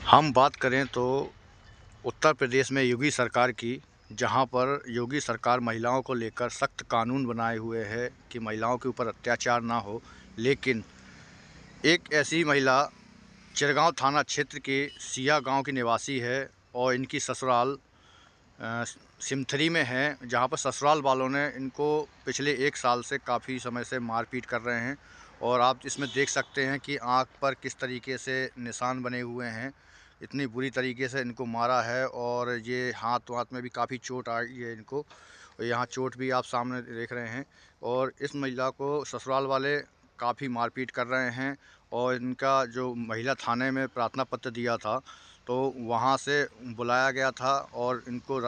हम बात करें तो उत्तर प्रदेश में योगी सरकार की, जहां पर योगी सरकार महिलाओं को लेकर सख्त कानून बनाए हुए है कि महिलाओं के ऊपर अत्याचार ना हो। लेकिन एक ऐसी महिला चिरगांव थाना क्षेत्र के सिया गांव की निवासी है और इनकी ससुराल सिमथरी में है, जहां पर ससुराल वालों ने इनको पिछले 1 साल से काफ़ी समय से मारपीट कर रहे हैं। और आप इसमें देख सकते हैं कि आँख पर किस तरीके से निशान बने हुए हैं। इतनी बुरी तरीके से इनको मारा है और ये हाथ में भी काफ़ी चोट आई है इनको। यहाँ चोट भी आप सामने देख रहे हैं और इस महिला को ससुराल वाले काफ़ी मारपीट कर रहे हैं। और इनका जो महिला थाने में प्रार्थना पत्र दिया था, तो वहाँ से बुलाया गया था और इनको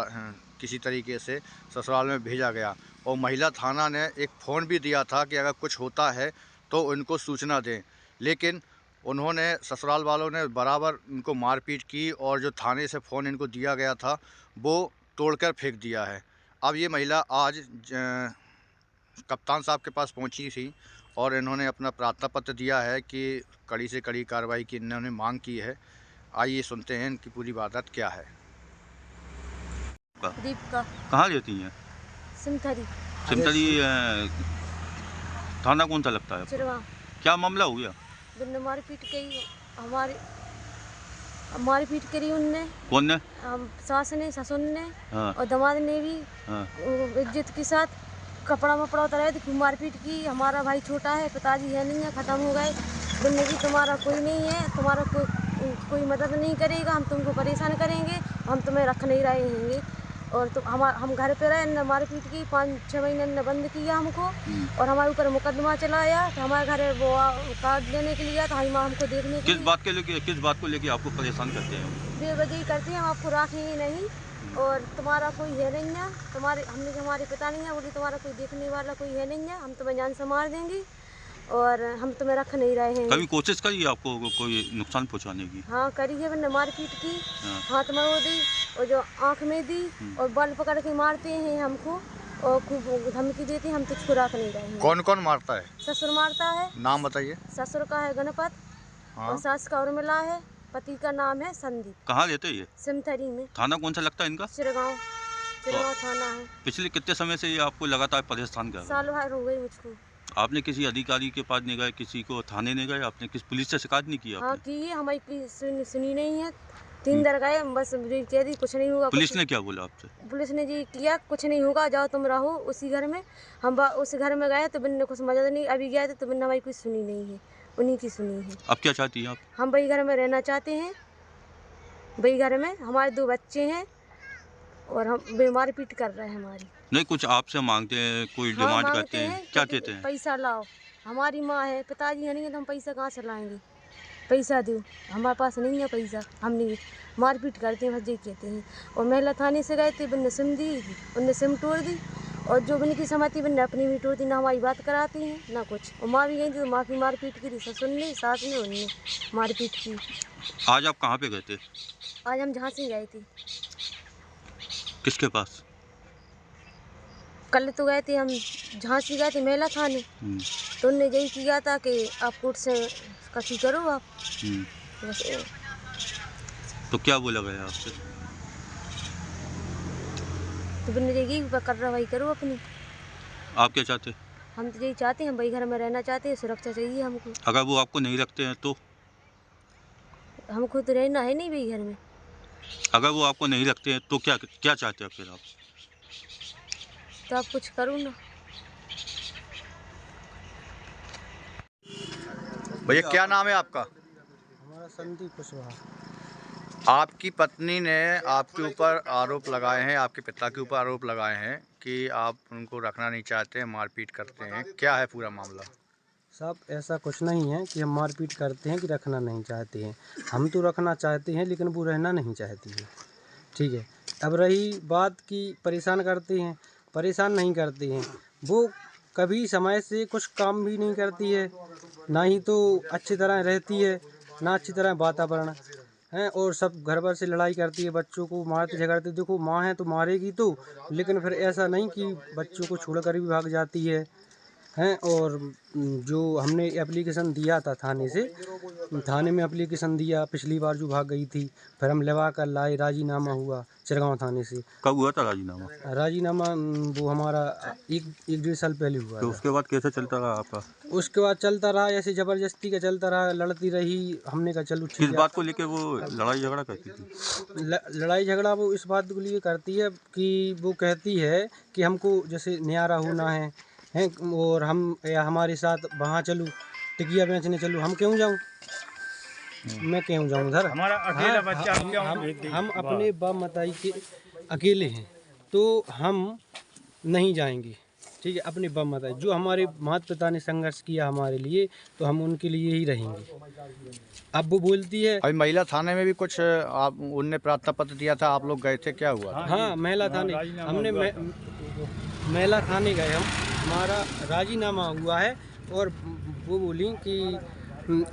किसी तरीके से ससुराल में भेजा गया। और महिला थाना ने एक फ़ोन भी दिया था कि अगर कुछ होता है तो उनको सूचना दें। लेकिन उन्होंने, ससुराल वालों ने बराबर इनको मारपीट की और जो थाने से फ़ोन इनको दिया गया था वो तोड़कर फेंक दिया है। अब ये महिला आज कप्तान साहब के पास पहुंची थी और इन्होंने अपना प्रार्थना पत्र दिया है कि कड़ी से कड़ी कार्रवाई की इन्होंने मांग की है। आइए सुनते हैं इनकी पूरी वारदात क्या है। दीपिका कहाँ रहती हैं? सिमथरी सिमतरी थाना कौन सा लगता है आपको? चिरवा। क्या मामला हो गया? बिन मारपीट की हमारे मारपीट करी उनने। कौन ने? सास ने, ससुर ने। हाँ। और दामाद ने भी। हाँ। इज्जत के साथ कपड़ा वपड़ा उतारा तो मारपीट की। हमारा भाई छोटा है, पिताजी है नहीं है, ख़त्म हो गए। बोलने की तुम्हारा कोई नहीं है, तुम्हारा कोई मदद नहीं करेगा, हम तुमको परेशान करेंगे, हम तुम्हें रख नहीं रहे हैं। और तो हम घर पे रहे, न मारपीट की 5-6 महीने ने बंद किया हमको। और हमारे ऊपर मुकदमा चलाया तो हमारे घर वो कार्ड लेने के लिए तो हमको देखने के किस बात को लेके आपको परेशान करते हैं? बेवजह करते हैं, हम आपको रखेंगे नहीं और तुम्हारा कोई है नहीं है, हमारे पिता नहीं है, बोली तुम्हारा कोई देखने वाला कोई है नहीं है, हम तुम्हें जान से मार देंगे और हम तुम्हें रख नहीं रहे हैं। कभी कोशिश करी आपको कोई नुकसान पहुंचाने की? हाँ करी है, मैंने मारपीट की। हाँ। हाथ में वो दी और जो आँख में दी और बाल पकड़ के मारते हैं हमको और खूब धमकी देते हैं, हम तुझको रख नहीं रहे हैं। कौन कौन मारता है? ससुर मारता है। नाम बताइए। ससुर का है गणपत। हाँ। और सास का उर्मिला है, पति का नाम है संदीप। कहाँ रहते ये? सिमथरी में। थाना कौन सा लगता है इनका? चिरगांव थाना है। पिछले कितने समय से ये आपको लगातार परेशान कर रहा है? साल भर हो गई मुझको। आपने किसी अधिकारी के पास नहीं गए, किसी को थाने नहीं गए, आपने किस पुलिस से शिकायत नहीं की आपने? हाँ की है, हमारी सुनी नहीं है। 3 दर गए, बस कह दी कुछ नहीं होगा। पुलिस ने क्या बोला आपसे? पुलिस ने जी किया कुछ नहीं होगा, जाओ तुम रहो उसी घर में। हम उस घर में गए तो बिन कुछ मदद नहीं, अभी गए तो बिन हमारी कुछ सुनी नहीं है, उन्हीं की सुनी है। अब क्या चाहती हैं आप? हम वही घर में रहना चाहते हैं, वही घर में। हमारे 2 बच्चे हैं और हम बीमार पीट कर रहे हैं हमारी। नहीं, कुछ आपसे मांगते हैं, कोई डिमांड करते हैं, क्या कहते हैं? पैसा लाओ, हमारी माँ है, पिताजी है नहीं है तो हम पैसा कहाँ से लाएंगे? पैसा दो, हमारे पास नहीं है पैसा, हम नहीं। मारपीट करते हैं, बस ये कहते हैं। और महिला थाने से गए थे, बिन सिम दी, उनने सिम तोड़ दी और जो बिन की सहमति बिन अपनी भी तोड़ दी, ना हमारी बात कराती हैं ना कुछ। और माँ भी गई थी तो माँ की मारपीट की थी, ससुर ने, सास ने, उनने मारपीट की। आज आप कहाँ पे गए थे? आज हम झांसी गए थे। किसके पास? कल तो गए थे हम झांसी गए थे महिला थाने, तो उनने यही किया था कि आप कोर्ट से कसी करो आप। बस तो क्या बोला गया आपसे? तो बिन यही कार्रवाई करो अपनी। आप क्या चाहते? हम तो यही चाहते हैं, हम वही घर में रहना चाहते हैं, सुरक्षा चाहिए हमको। अगर वो आपको नहीं रखते हैं तो? हमको तो रहना है नहीं वही घर में। अगर वो आपको नहीं रखते हैं तो क्या चाहते हैं फिर आप? तो आप कुछ करो ना। भैया क्या नाम है आपका? हमारा संदीप कुशवाहा। आपकी पत्नी ने आपके ऊपर आरोप लगाए हैं, आपके पिता के ऊपर आरोप लगाए हैं कि आप उनको रखना नहीं चाहते हैं, मारपीट करते हैं। क्या है पूरा मामला? साहब ऐसा कुछ नहीं है कि हम मारपीट करते हैं कि रखना नहीं चाहते हैं। हम तो रखना चाहते हैं लेकिन वो रहना नहीं चाहती है। ठीक है। अब रही बात की परेशान करते हैं, परेशान नहीं करते हैं। वो कभी समय से कुछ काम भी नहीं करती है, ना ही तो अच्छी तरह रहती है, ना अच्छी तरह वातावरण है। और सब घर भर से लड़ाई करती है, बच्चों को मारते झगड़ते। देखो माँ है तो मारेगी तो, लेकिन फिर ऐसा नहीं कि बच्चों को छोड़ कर भी भाग जाती है। हैं। और जो हमने एप्लीकेशन दिया था थाने में एप्लीकेशन दिया, पिछली बार जो भाग गई थी, फिर हम लगा कर लाए, राजीनामा हुआ चिरगांव थाने से। कब हुआ था राजीनामा? राजीनामा वो हमारा एक 1.5 साल पहले हुआ तो था। उसके बाद कैसे चलता रहा आपका? उसके बाद चलता रहा ऐसे ज़बरदस्ती का चलता रहा, लड़ती रही। हमने कहा चलो किस ठीक है। बात को लेके वो लड़ाई झगड़ा करती थी? लड़ाई झगड़ा वो इस बात के लिए करती है कि वो कहती है कि हमको जैसे न्यारा होना है और हम या हमारे साथ वहाँ चलूँ, टिकिया बेचने चलूँ। हम क्यों जाऊँ? मैं क्यों जाऊँ उधर? हमारा अकेला बच्चा हम अपने बाप मताई के अकेले हैं तो हम नहीं जाएंगे। ठीक है, अपने बाप मताई जो हमारे माता पिता ने संघर्ष किया हमारे लिए, तो हम उनके लिए ही रहेंगे। अब वो बोलती है। अभी महिला थाने में भी कुछ आप उनने प्रार्थना पत्र दिया था, आप लोग गए थे, क्या हुआ? हाँ, महिला थाने हमने महिला थाने गए हम, हमारा राजीनामा हुआ है। और वो बोली कि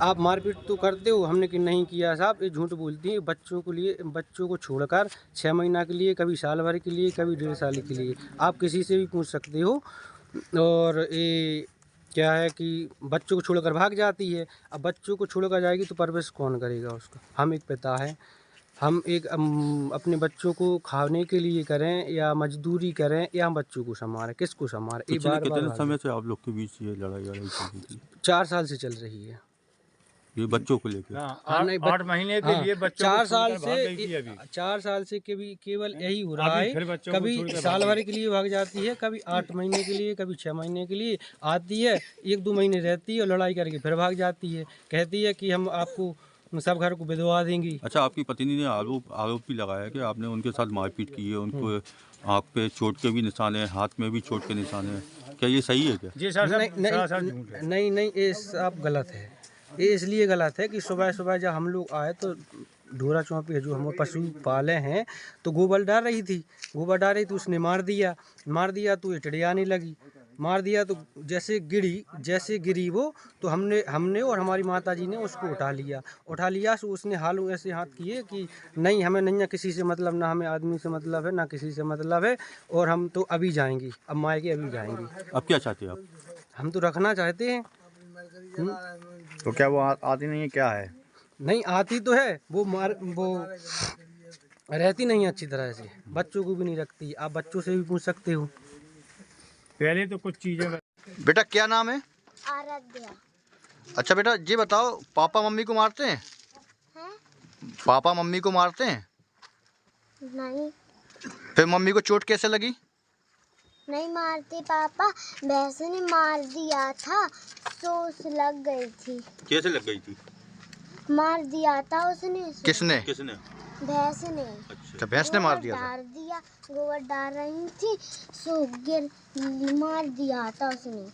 आप मारपीट तो करते हो। हमने कि नहीं किया साहब, ये झूठ बोलती है। बच्चों को छोड़कर 6 महीना के लिए, कभी साल भर के लिए, कभी 1.5 साल के लिए, आप किसी से भी पूछ सकते हो। और ये क्या है कि बच्चों को छोड़कर भाग जाती है। अब बच्चों को छोड़कर जाएगी तो परवरिश कौन करेगा उसका? हम एक पिता है, हम एक अपने बच्चों को खाने के लिए करें या मजदूरी करें या हम बच्चों को संभालें, किसको संभालें? ये पिछले बार कितने बार समय से आप लोग के बीच ये लड़ाई चल रही थी? 4 साल से चल रही है। ये बच्चों को लेकर? नहीं, 8 महीने के लिए बच्चों 4 को साल छोड़कर भाग गई थी से अभी। 4 साल से केवल यही हो रहा अभी है। फिर बच्चों को कभी छोड़कर साल भाग भर के लिए भाग जाती है, कभी 8 महीने के लिए, कभी 6 महीने के लिए आती है, 1-2 महीने रहती है और लड़ाई करके फिर भाग जाती है। कहती है कि हम आपको सब घर को बिधवा देंगी। अच्छा, आपकी पत्नी ने आरोप भी लगाया कि आपने उनके साथ मारपीट की है, उनको आँख पे चोट के भी निशान है, हाथ में भी चोट के निशान है, क्या ये सही है क्या? जी सरासर झूठ है। नहीं, ये सब गलत है। ये इसलिए गलत है कि सुबह सुबह जब हम लोग आए तो ढोरा चौंपी है जो हम पशु पाले हैं, तो गोबर डाल रही थी। गोबर डाल रही तो उसने मार दिया तो ये टिड़ियाने लगी। मार दिया तो जैसे गिरी वो, तो हमने और हमारी माताजी ने उसको उठा लिया। सो उसने हालों ऐसे हाथ किए कि नहीं, हमें नहीं है किसी से मतलब, ना हमें आदमी से मतलब है, ना किसी से मतलब है, और हम तो अभी जाएंगी, अब मायके अभी जाएंगी। अब क्या चाहते हैं आप? हम तो रखना चाहते हैं। तो क्या वो आती नहीं है, क्या है? नहीं आती तो है, वो रहती नहीं अच्छी तरह से, बच्चों को भी नहीं रखती। आप बच्चों से भी पूछ सकते हो। पहले तो कुछ चीजें बेटा क्या नाम है? आराध्या। अच्छा बेटा जी बताओ, पापा मम्मी को मारते हैं? पापा मम्मी को मारते हैं? नहीं, फिर मम्मी को चोट कैसे लगी? नहीं मारते पापा, वैसे ने मार दिया था तो उस लग गई थी। कैसे लग गई थी? मार दिया था उसने। किसने? भैंस ने। अच्छा, भैंस ने मार दिया था? गोबर डाल रही थी, सो गिर मार दिया था उसने।